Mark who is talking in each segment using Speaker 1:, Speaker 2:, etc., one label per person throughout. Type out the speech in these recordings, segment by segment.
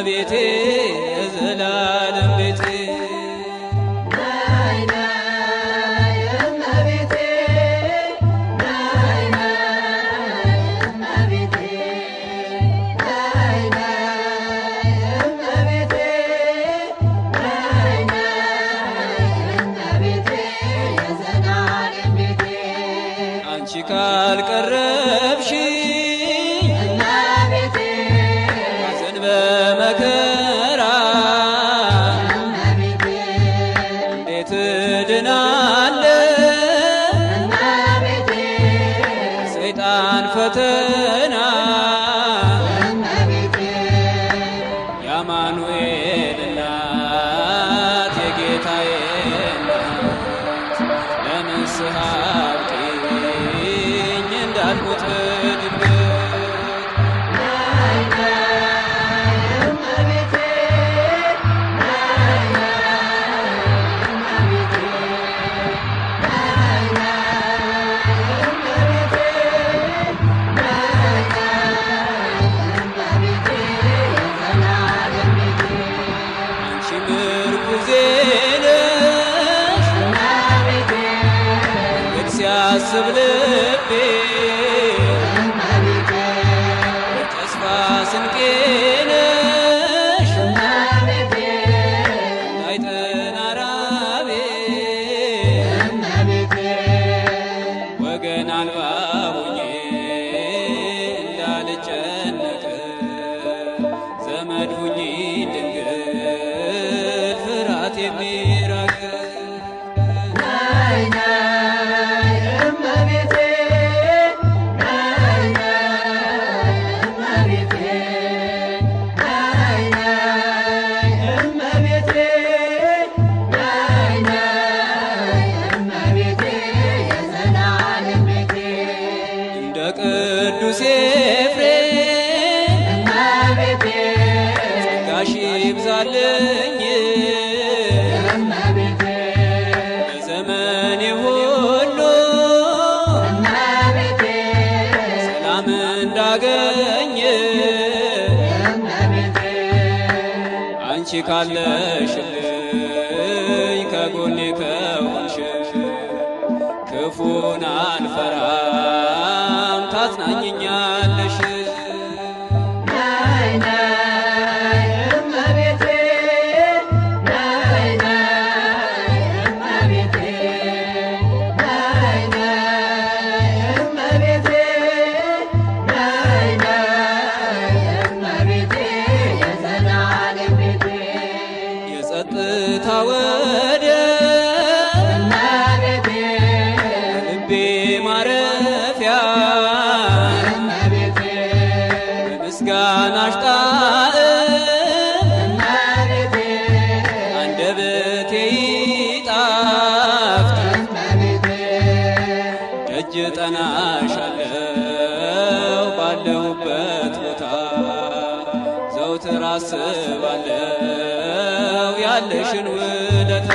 Speaker 1: እመቤቴ የዘላለም ቤቴ አንቺ ካልቀረብሽኝ
Speaker 2: እመቤቴ
Speaker 1: ሐዘን በመከራ
Speaker 2: እመቤቴ
Speaker 1: እንዴት እድናለሁ
Speaker 2: እመቤቴ
Speaker 1: ሰይጣን ፈተና
Speaker 2: እመቤቴ
Speaker 1: የአማኑኤል እናት የጌታዬ እናት ለንስሐ አብቂኝ እንዳልሞት በድንገት አንቺ ምርኩዜ ነሽ መንገድ ሲያስብ ልቤ ተስፋ ስንቄ ነሽ እንዳይጠና ራቤ ወገን አልባ ሆኜ እንዳልጨነቅ ዘመድ ሁኚ ድንግል ፍርሃት የሚራቅ እንደ ቅዱስ ኤፍሬም ጸጋሽ ይብዛልኝ በዘመኔ ሁሉ ሰላም እንዳገኝ አንቺ ካለሽልኝ ከጎኔ ከሆንሽ ክፉን አልፈራም ታጽናኝኛለሽ የጸጥታ ወደብ ልቤ ማረፊያ በምስጋናሽ ጣዕም አንደበቴ ይጣፍጥ ደጅ ጠናሻለው ባለሁበት ቦታ ዘውትር አስባለው ያለሽን ውለታ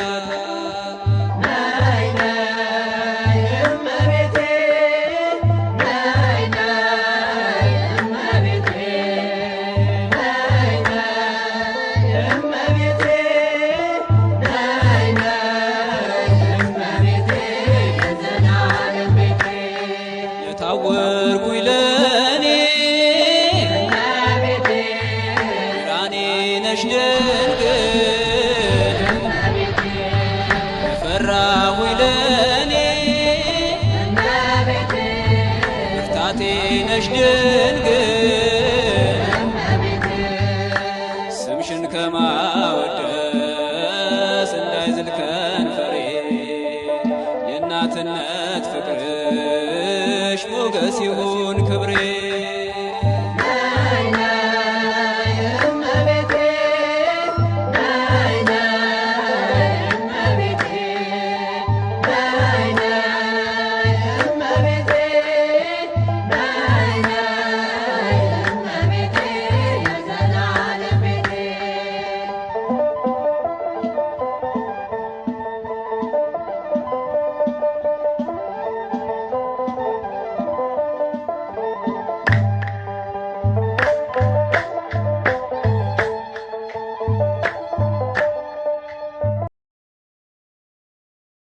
Speaker 1: የታወርኩኝ ለእኔ ብርሃኔ ነሽ ድንግል የፈራሁኝ ለእኔ ብርታቴ ነሽ ድንግል ስምሽን ከማ